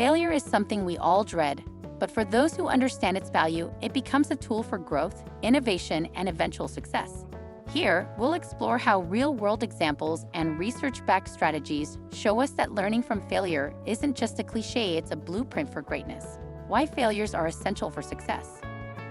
Failure is something we all dread, but for those who understand its value, it becomes a tool for growth, innovation, and eventual success. Here, we'll explore how real-world examples and research-backed strategies show us that learning from failure isn't just a cliché, it's a blueprint for greatness. Why failures are essential for success.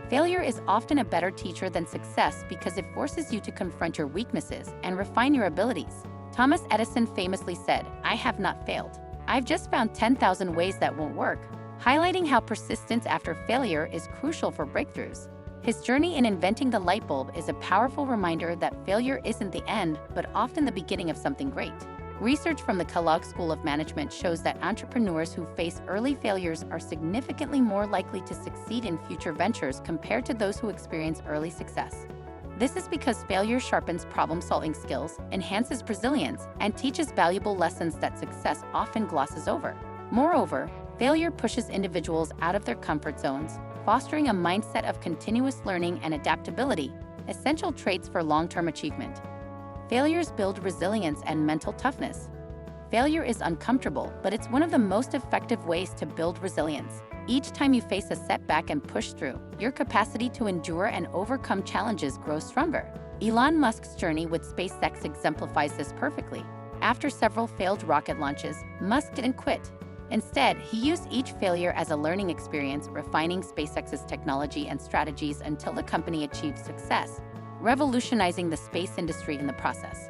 Failure is often a better teacher than success because it forces you to confront your weaknesses and refine your abilities. Thomas Edison famously said, "I have not failed. I've just found 10,000 ways that won't work," highlighting how persistence after failure is crucial for breakthroughs. His journey in inventing the light bulb is a powerful reminder that failure isn't the end, but often the beginning of something great. Research from the Kellogg School of Management shows that entrepreneurs who face early failures are significantly more likely to succeed in future ventures compared to those who experience early success. This is because failure sharpens problem-solving skills, enhances resilience, and teaches valuable lessons that success often glosses over. Moreover, failure pushes individuals out of their comfort zones, fostering a mindset of continuous learning and adaptability, essential traits for long-term achievement. Failures build resilience and mental toughness. Failure is uncomfortable, but it's one of the most effective ways to build resilience. Each time you face a setback and push through, your capacity to endure and overcome challenges grows stronger. Elon Musk's journey with SpaceX exemplifies this perfectly. After several failed rocket launches, Musk didn't quit. Instead, he used each failure as a learning experience, refining SpaceX's technology and strategies until the company achieved success, revolutionizing the space industry in the process.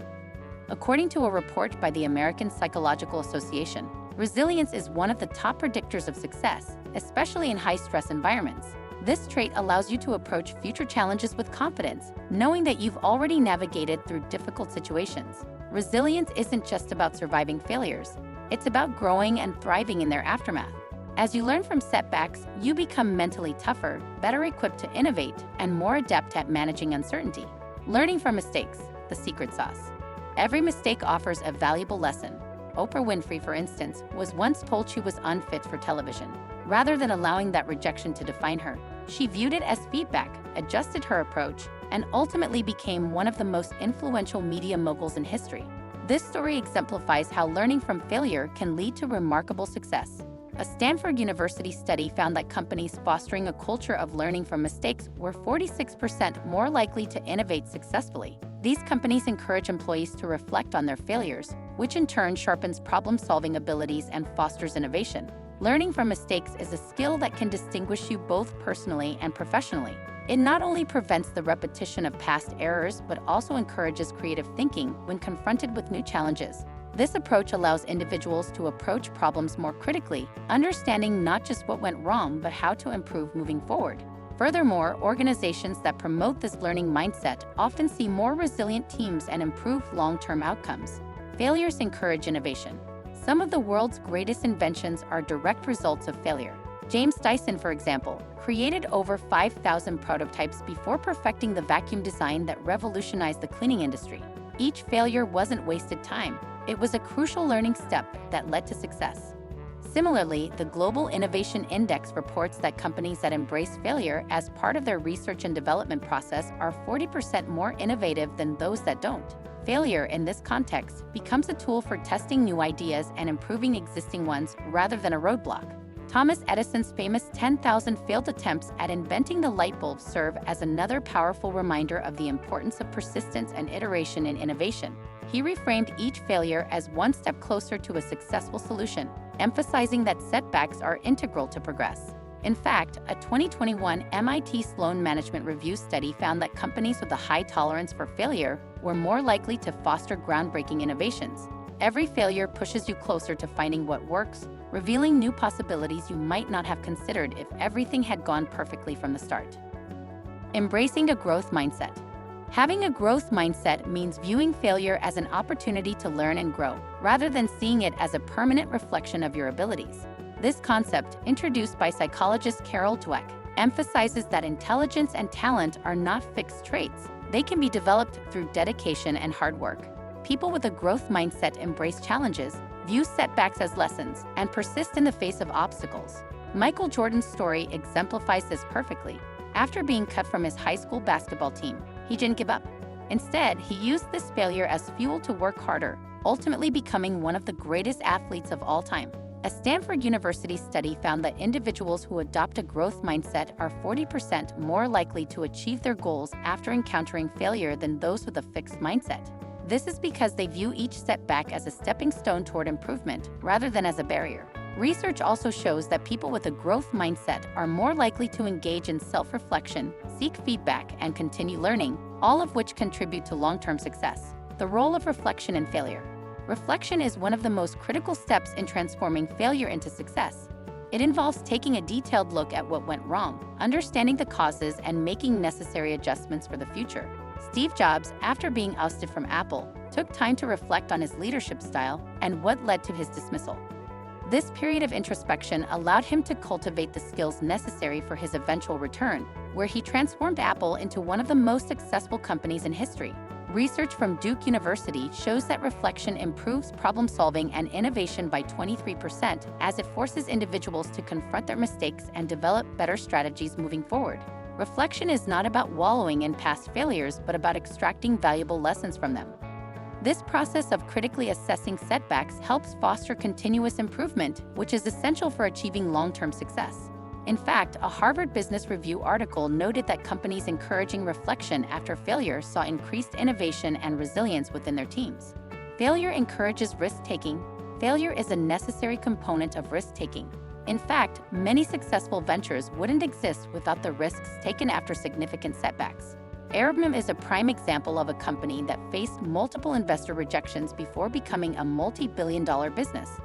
According to a report by the American Psychological Association, resilience is one of the top predictors of success, especially in high-stress environments. This trait allows you to approach future challenges with confidence, knowing that you've already navigated through difficult situations. Resilience isn't just about surviving failures. It's about growing and thriving in their aftermath. As you learn from setbacks, you become mentally tougher, better equipped to innovate, and more adept at managing uncertainty. Learning from mistakes, the secret sauce. Every mistake offers a valuable lesson. Oprah Winfrey, for instance, was once told she was unfit for television. Rather than allowing that rejection to define her, she viewed it as feedback, adjusted her approach, and ultimately became one of the most influential media moguls in history. This story exemplifies how learning from failure can lead to remarkable success. A Stanford University study found that companies fostering a culture of learning from mistakes were 46% more likely to innovate successfully. These companies encourage employees to reflect on their failures, which in turn sharpens problem-solving abilities and fosters innovation. Learning from mistakes is a skill that can distinguish you both personally and professionally. It not only prevents the repetition of past errors, but also encourages creative thinking when confronted with new challenges. This approach allows individuals to approach problems more critically, understanding not just what went wrong, but how to improve moving forward. Furthermore, organizations that promote this learning mindset often see more resilient teams and improved long-term outcomes. Failures encourage innovation. Some of the world's greatest inventions are direct results of failure. James Dyson, for example, created over 5,000 prototypes before perfecting the vacuum design that revolutionized the cleaning industry. Each failure wasn't wasted time. It was a crucial learning step that led to success. Similarly, the Global Innovation Index reports that companies that embrace failure as part of their research and development process are 40% more innovative than those that don't. Failure in this context becomes a tool for testing new ideas and improving existing ones rather than a roadblock. Thomas Edison's famous 10,000 failed attempts at inventing the light bulb serve as another powerful reminder of the importance of persistence and iteration in innovation. He reframed each failure as one step closer to a successful solution, emphasizing that setbacks are integral to progress. In fact, a 2021 MIT Sloan Management Review study found that companies with a high tolerance for failure were more likely to foster groundbreaking innovations. Every failure pushes you closer to finding what works, revealing new possibilities you might not have considered if everything had gone perfectly from the start. Embracing a growth mindset. Having a growth mindset means viewing failure as an opportunity to learn and grow, rather than seeing it as a permanent reflection of your abilities. This concept, introduced by psychologist Carol Dweck, emphasizes that intelligence and talent are not fixed traits. They can be developed through dedication and hard work. People with a growth mindset embrace challenges, view setbacks as lessons, and persist in the face of obstacles. Michael Jordan's story exemplifies this perfectly. After being cut from his high school basketball team, he didn't give up. Instead, he used this failure as fuel to work harder, ultimately becoming one of the greatest athletes of all time. A Stanford University study found that individuals who adopt a growth mindset are 40% more likely to achieve their goals after encountering failure than those with a fixed mindset. This is because they view each setback as a stepping stone toward improvement rather than as a barrier. Research also shows that people with a growth mindset are more likely to engage in self-reflection, seek feedback, and continue learning, all of which contribute to long-term success. The role of reflection in failure. Reflection is one of the most critical steps in transforming failure into success. It involves taking a detailed look at what went wrong, understanding the causes, and making necessary adjustments for the future. Steve Jobs, after being ousted from Apple, took time to reflect on his leadership style and what led to his dismissal. This period of introspection allowed him to cultivate the skills necessary for his eventual return, where he transformed Apple into one of the most successful companies in history. Research from Duke University shows that reflection improves problem-solving and innovation by 23%, as it forces individuals to confront their mistakes and develop better strategies moving forward. Reflection is not about wallowing in past failures, but about extracting valuable lessons from them. This process of critically assessing setbacks helps foster continuous improvement, which is essential for achieving long-term success. In fact, a Harvard Business Review article noted that companies encouraging reflection after failure saw increased innovation and resilience within their teams. Failure encourages risk-taking. Failure is a necessary component of risk-taking. In fact, many successful ventures wouldn't exist without the risks taken after significant setbacks. Airbnb is a prime example of a company that faced multiple investor rejections before becoming a multi-billion-dollar business.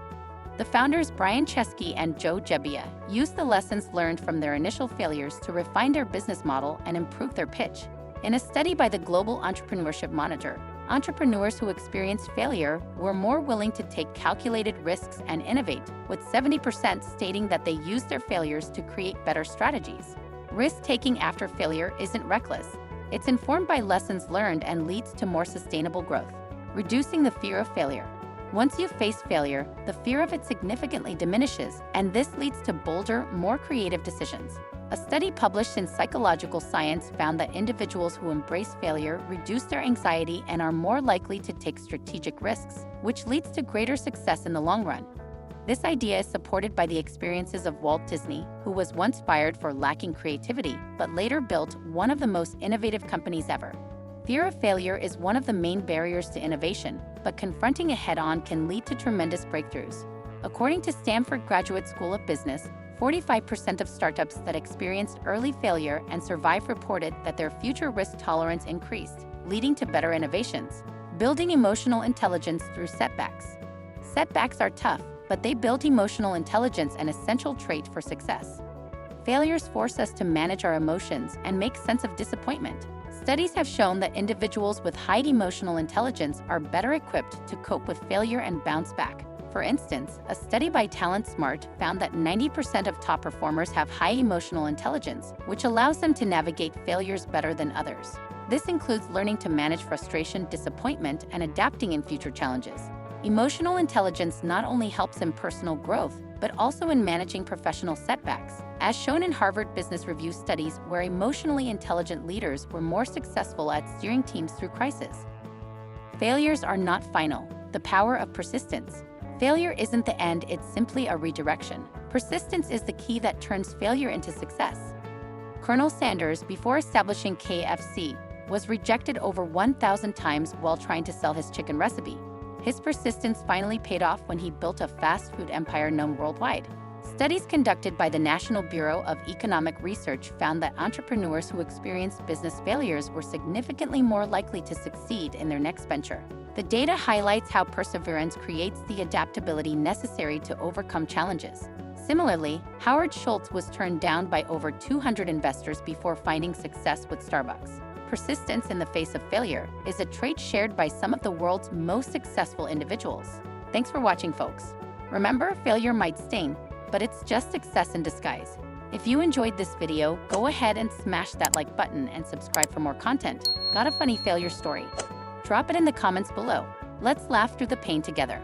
The founders Brian Chesky and Joe Gebbia used the lessons learned from their initial failures to refine their business model and improve their pitch. In a study by the Global Entrepreneurship Monitor, entrepreneurs who experienced failure were more willing to take calculated risks and innovate, with 70% stating that they used their failures to create better strategies. Risk-taking after failure isn't reckless. It's informed by lessons learned and leads to more sustainable growth. Reducing the fear of failure. Once you face failure, the fear of it significantly diminishes, and this leads to bolder, more creative decisions. A study published in Psychological Science found that individuals who embrace failure reduce their anxiety and are more likely to take strategic risks, which leads to greater success in the long run. This idea is supported by the experiences of Walt Disney, who was once fired for lacking creativity, but later built one of the most innovative companies ever. Fear of failure is one of the main barriers to innovation, but confronting it head-on can lead to tremendous breakthroughs. According to Stanford Graduate School of Business, 45% of startups that experienced early failure and survived reported that their future risk tolerance increased, leading to better innovations. Building emotional intelligence through setbacks. Setbacks are tough, but they build emotional intelligence, an essential trait for success. Failures force us to manage our emotions and make sense of disappointment. Studies have shown that individuals with high emotional intelligence are better equipped to cope with failure and bounce back. For instance, a study by Talent Smart found that 90% of top performers have high emotional intelligence, which allows them to navigate failures better than others. This includes learning to manage frustration, disappointment, and adapting in future challenges. Emotional intelligence not only helps in personal growth, but also in managing professional setbacks, as shown in Harvard Business Review studies where emotionally intelligent leaders were more successful at steering teams through crisis. Failures are not final. The power of persistence. Failure isn't the end, it's simply a redirection. Persistence is the key that turns failure into success. Colonel Sanders, before establishing KFC, was rejected over 1,000 times while trying to sell his chicken recipe. His persistence finally paid off when he built a fast food empire known worldwide. Studies conducted by the National Bureau of Economic Research found that entrepreneurs who experienced business failures were significantly more likely to succeed in their next venture. The data highlights how perseverance creates the adaptability necessary to overcome challenges. Similarly, Howard Schultz was turned down by over 200 investors before finding success with Starbucks. Persistence in the face of failure is a trait shared by some of the world's most successful individuals. Thanks for watching, folks. Remember, failure might sting, but it's just success in disguise. If you enjoyed this video, go ahead and smash that like button and subscribe for more content. Got a funny failure story? Drop it in the comments below. Let's laugh through the pain together.